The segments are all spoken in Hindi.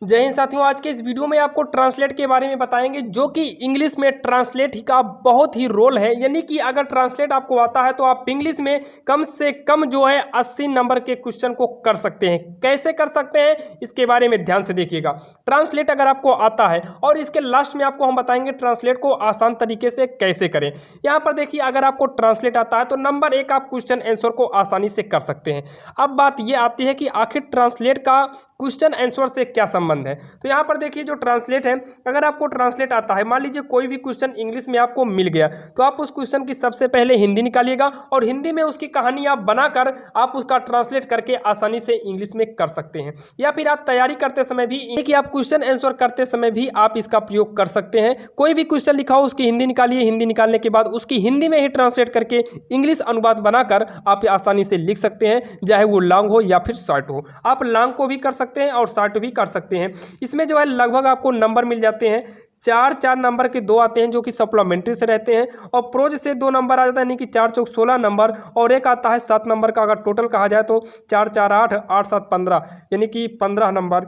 जय हिंद साथियों, आज के इस वीडियो में आपको ट्रांसलेट के बारे में बताएंगे जो कि इंग्लिश में ट्रांसलेट का बहुत ही रोल है। यानी कि अगर ट्रांसलेट आपको आता है तो आप इंग्लिश में कम से कम जो है 80 नंबर के क्वेश्चन को कर सकते हैं। कैसे कर सकते हैं इसके बारे में ध्यान से देखिएगा। ट्रांसलेट अगर आपको आता है और इसके लास्ट में आपको हम बताएंगे ट्रांसलेट को आसान तरीके से कैसे करें। यहाँ पर देखिए, अगर आपको ट्रांसलेट आता है तो नंबर 1 आप क्वेश्चन आंसर को आसानी से कर सकते हैं। अब बात यह आती है कि आखिर ट्रांसलेट का क्वेश्चन आंसर से क्या संबंध है। तो यहाँ पर देखिए, जो ट्रांसलेट है, अगर आपको ट्रांसलेट आता है, मान लीजिए कोई भी क्वेश्चन इंग्लिश में आपको मिल गया, तो आप उस क्वेश्चन की सबसे पहले हिंदी निकालिएगा और हिंदी में उसकी कहानी आप बनाकर आप उसका ट्रांसलेट करके आसानी से इंग्लिश में कर सकते हैं। या फिर आप तैयारी करते समय भी, कि आप क्वेश्चन आंसर करते समय भी आप इसका प्रयोग कर सकते हैं। कोई भी क्वेश्चन लिखा हो उसकी हिंदी निकालिए, हिंदी निकालने के बाद उसकी हिंदी में ही ट्रांसलेट करके इंग्लिश अनुवाद बनाकर आप आसानी से लिख सकते हैं, चाहे वो लॉन्ग हो या फिर शॉर्ट हो। आप लॉन्ग को भी कर सकते हैं और शॉर्ट भी कर सकते हैं। इसमें जो है लगभग आपको नंबर मिल जाते हैं। चार नंबर के 2 आते हैं जो कि सप्लीमेंट्री से रहते हैं, और प्रोज से 2 नंबर आ जाता है, यानी कि 4 चौक 16 नंबर, और एक आता है 7 नंबर का। अगर टोटल कहा जाए तो 4 4 8 8 7 15, यानी कि 15 नंबर।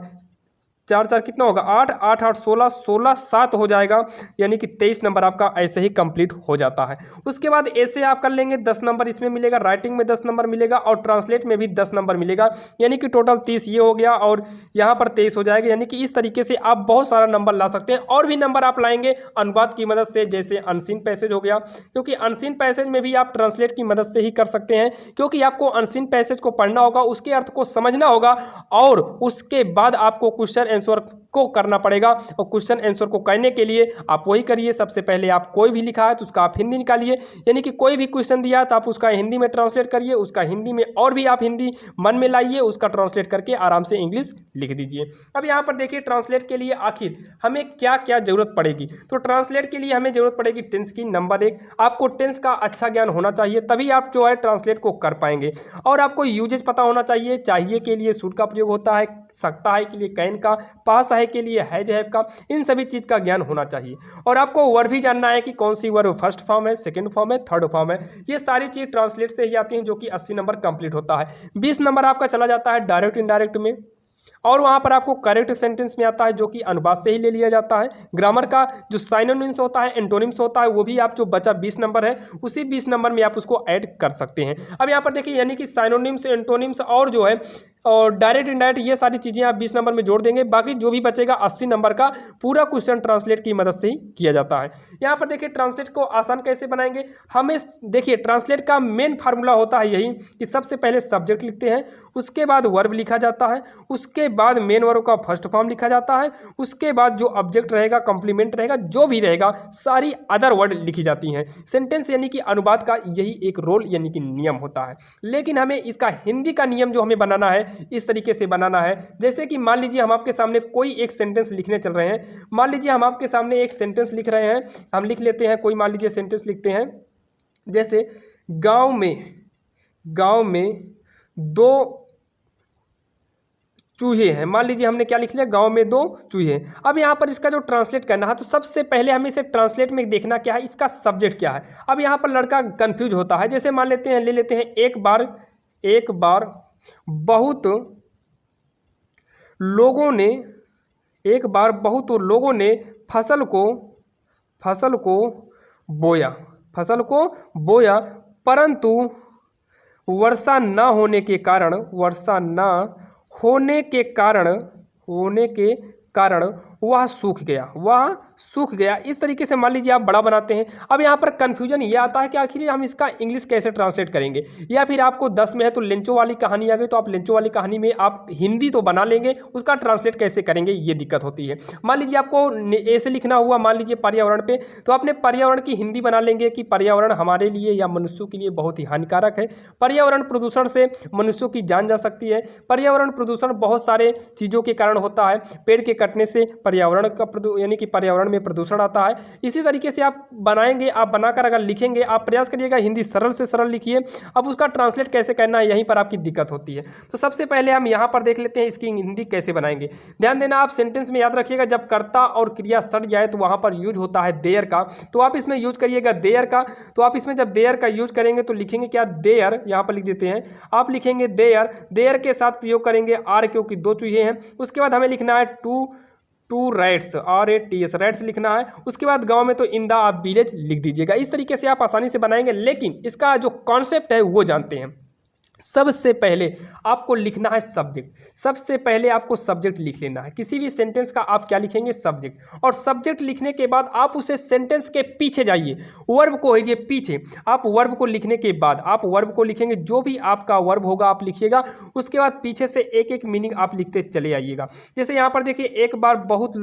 4 4 कितना होगा, 8 8 8 16 16 7 हो जाएगा, यानी कि 23 नंबर आपका ऐसे ही कंप्लीट हो जाता है। उसके बाद ऐसे आप कर लेंगे, 10 नंबर इसमें मिलेगा, राइटिंग में 10 नंबर मिलेगा और ट्रांसलेट में भी 10 नंबर मिलेगा, यानी कि टोटल 30 ये हो गया और यहाँ पर 23 हो जाएगा। यानी कि इस तरीके से आप बहुत सारा नंबर ला सकते हैं। और भी नंबर आप लाएंगे अनुवाद की मदद से, जैसे अनसीन पैसेज हो गया, क्योंकि अनसीन पैसेज में भी आप ट्रांसलेट की मदद से ही कर सकते हैं, क्योंकि आपको अनसीन पैसेज को पढ़ना होगा, उसके अर्थ को समझना होगा और उसके बाद आपको क्वेश्चन आंसर को करना पड़ेगा। और क्वेश्चन आंसर को करने के लिए आप वही करिए, सबसे पहले आप कोई भी लिखा है तो उसका आप हिंदी निकालिए, यानी कि कोई भी क्वेश्चन दिया है तो आप उसका हिंदी में ट्रांसलेट करिए, उसका हिंदी में और भी आप हिंदी मन में लाइए, उसका ट्रांसलेट करके आराम से इंग्लिश लिख दीजिए। अब यहाँ पर देखिए, ट्रांसलेट के लिए आखिर हमें क्या क्या जरूरत पड़ेगी। तो ट्रांसलेट के लिए हमें जरूरत पड़ेगी टेंस की। नंबर 1, आपको टेंस का अच्छा ज्ञान होना चाहिए, तभी आप जो है ट्रांसलेट को कर पाएंगे। और आपको यूजेज पता होना चाहिए, चाहिए के लिए शुड का प्रयोग होता है, सकता है के लिए कैन का, पास है के लिए हैज हैव का, इन सभी चीज का ज्ञान होना चाहिए। और आपको वर्ब भी जानना है कि कौन सी वर्ब फर्स्ट फॉर्म है, सेकंड फॉर्म है, थर्ड फॉर्म है। ये सारी चीज ट्रांसलेट से ही आती हैं, जो कि 80 नंबर कंप्लीट होता है। 20 नंबर आपका चला जाता है डायरेक्ट इनडायरेक्ट में, और वहाँ पर आपको करेक्ट सेंटेंस में आता है, जो कि अनुवाद से ही ले लिया जाता है। ग्रामर का जो साइनोनिम्स होता है, एंटोनिम्स होता है, वो भी आप जो बचा 20 नंबर है, उसी 20 नंबर में आप उसको ऐड कर सकते हैं। अब यहाँ पर देखिए, यानी कि साइनोनिम्स, एंटोनिम्स और जो है और डायरेक्ट इनडायरेक्ट, ये सारी चीज़ें आप 20 नंबर में जोड़ देंगे। बाकी जो भी बचेगा 80 नंबर का पूरा क्वेश्चन ट्रांसलेट की मदद से ही किया जाता है। यहाँ पर देखिए, ट्रांसलेट को आसान कैसे बनाएंगे। हमें देखिए, ट्रांसलेट का मेन फार्मूला होता है यही कि सबसे पहले सब्जेक्ट लिखते हैं, उसके बाद वर्ब लिखा जाता है, उसके बाद मेन वर्ब का फर्स्ट फॉर्म लिखा जाता है, उसके बाद जो ऑब्जेक्ट रहेगा, कॉम्प्लीमेंट रहेगा, जो भी रहेगा, सारी अदर वर्ड लिखी जाती हैं। सेंटेंस यानी कि अनुवाद का यही एक रोल यानी कि नियम होता है। लेकिन हमें इसका हिंदी का नियम जो हमें बनाना है, इस तरीके से बनाना है। जैसे कि मान लीजिए हम आपके सामने कोई एक सेंटेंस लिखने चल रहे हैं, मान लीजिए हम आपके सामने एक सेंटेंस लिख रहे हैं, हम लिख लेते हैं, कोई मान लीजिए सेंटेंस लिखते हैं, जैसे गांव में 2 चूहे हैं। मान लीजिए हमने क्या लिख लिया, गांव में 2 चूहे। अब यहाँ पर इसका जो ट्रांसलेट करना है, तो सबसे पहले हमें इसे ट्रांसलेट में देखना क्या है, इसका सब्जेक्ट क्या है। अब यहाँ पर लड़का कंफ्यूज होता है। जैसे मान लेते हैं, ले लेते हैं, एक बार बहुत लोगों ने फसल को बोया, परंतु वर्षा न होने के कारण वह सूख गया। इस तरीके से मान लीजिए आप बड़ा बनाते हैं। अब यहाँ पर कन्फ्यूजन ये आता है कि आखिर हम इसका इंग्लिश कैसे ट्रांसलेट करेंगे, या फिर आपको 10 में है तो लेंचो वाली कहानी आ गई, तो आप लेंचो वाली कहानी में आप हिंदी तो बना लेंगे, उसका ट्रांसलेट कैसे करेंगे ये दिक्कत होती है। मान लीजिए आपको ऐसे लिखना हुआ, मान लीजिए पर्यावरण पे, तो आपने पर्यावरण की हिंदी बना लेंगे कि पर्यावरण हमारे लिए या मनुष्यों के लिए बहुत ही हानिकारक है। पर्यावरण प्रदूषण से मनुष्यों की जान जा सकती है। पर्यावरण प्रदूषण बहुत सारे चीज़ों के कारण होता है। पेड़ के कटने से पर्यावरण का यानी कि पर्यावरण में प्रदूषण आता है। इसी तरीके से आप बनाएंगे, आप बनाकर अगर लिखेंगे, आप प्रयास करिएगा हिंदी सरल से सरल लिखिए। अब उसका ट्रांसलेट कैसे करना है, यहीं पर आपकी दिक्कत होती है। तो सबसे पहले हम यहाँ पर देख लेते हैं इसकी हिंदी कैसे बनाएंगे। ध्यान देना, आप सेंटेंस में याद रखिएगा, जब कर्ता और क्रिया सट जाए तो वहाँ पर यूज होता है देयर का, तो आप इसमें यूज करिएगा देयर का। तो आप इसमें जब देयर का यूज करेंगे तो लिखेंगे क्या, देयर, यहाँ पर लिख देते हैं, आप लिखेंगे देयर, देयर के साथ प्रयोग करेंगे आर, क्योंकि दो चूहे हैं। उसके बाद हमें लिखना है टू राइट्स, RATS, राइट्स लिखना है। उसके बाद गांव में तो इन द आप विलेज लिख दीजिएगा। इस तरीके से आप आसानी से बनाएंगे, लेकिन इसका जो कॉन्सेप्ट है वो जानते हैं। सबसे पहले आपको लिखना है सब्जेक्ट। सबसे पहले आपको सब्जेक्ट लिख लेना है। किसी भी सेंटेंस का आप क्या लिखेंगे, सब्जेक्ट। और सब्जेक्ट लिखने के बाद आप उसे सेंटेंस के पीछे जाइए, वर्ब को होइए पीछे। आप वर्ब को लिखने के बाद आप वर्ब को लिखेंगे, जो भी आपका वर्ब होगा आप लिखिएगा। उसके बाद पीछे से एक एक मीनिंग आप लिखते चले आइएगा। जैसे यहाँ पर देखिए, एक बार बहुत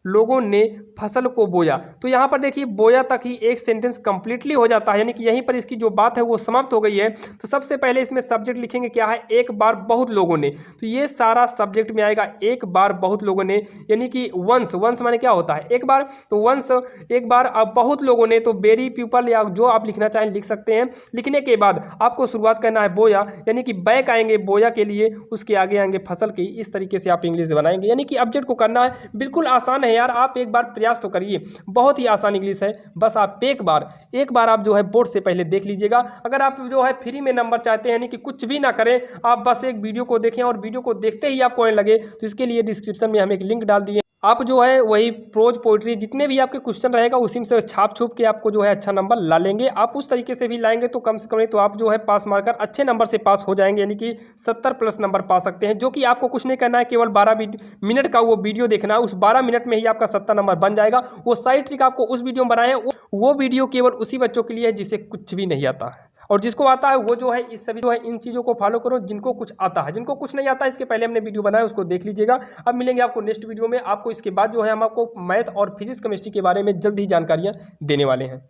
लोगों ने फसल को बोया, तो यहाँ पर देखिए बोया तक ही एक सेंटेंस कंप्लीटली हो जाता है, यानी कि यहीं पर इसकी जो बात है वो समाप्त हो गई है। तो सबसे पहले इसमें सब्जेक्ट लिखेंगे क्या है, एक बार बहुत लोगों ने, तो ये सारा सब्जेक्ट में आएगा एक बार बहुत लोगों ने, यानी कि वंस, वंस माने क्या होता है, एक बार, तो वंस एक बार। अब बहुत लोगों ने, तो बेरी पीपल या जो आप लिखना चाहें लिख सकते हैं। लिखने के बाद आपको शुरुआत करना है बोया, यानी कि बैक आएंगे बोया के लिए, उसके आगे आएंगे फसल की। इस तरीके से आप इंग्लिश बनाएंगे, यानी कि ऑब्जेक्ट को करना है। बिल्कुल आसान है यार, आप एक बार प्रयास तो करिए, बहुत ही आसान इंग्लिश है। बस आप एक बार आप जो है बोर्ड से पहले देख लीजिएगा। अगर आप जो है फ्री में नंबर चाहते हैं, यानी कि कुछ भी ना करें, आप बस एक वीडियो को देखें और वीडियो को देखते ही आपको लगे, तो इसके लिए डिस्क्रिप्शन में हम एक लिंक डाल दिए। आप जो है वही प्रोज पोइट्री जितने भी आपके क्वेश्चन रहेगा उसी में से छाप छुप के आपको जो है अच्छा नंबर ला लेंगे। आप उस तरीके से भी लाएंगे तो कम से कम नहीं तो आप जो है पास मारकर अच्छे नंबर से पास हो जाएंगे, यानी कि 70+ नंबर पा सकते हैं। जो कि आपको कुछ नहीं करना है, केवल 12 मिनट का वो वीडियो देखना है। उस 12 मिनट में ही आपका 70 नंबर बन जाएगा। वो साइड ट्रिक आपको उस वीडियो में बनाए, वो वीडियो केवल उसी बच्चों के लिए है जिसे कुछ भी नहीं आता है, और जिसको आता है वो जो है इस सभी जो है इन चीज़ों को फॉलो करो। जिनको कुछ आता है, जिनको कुछ नहीं आता है, इसके पहले हमने वीडियो बनाया, उसको देख लीजिएगा। अब मिलेंगे आपको नेक्स्ट वीडियो में। आपको इसके बाद जो है हम आपको मैथ और फिजिक्स केमिस्ट्री के बारे में जल्द ही जानकारियाँ देने वाले हैं।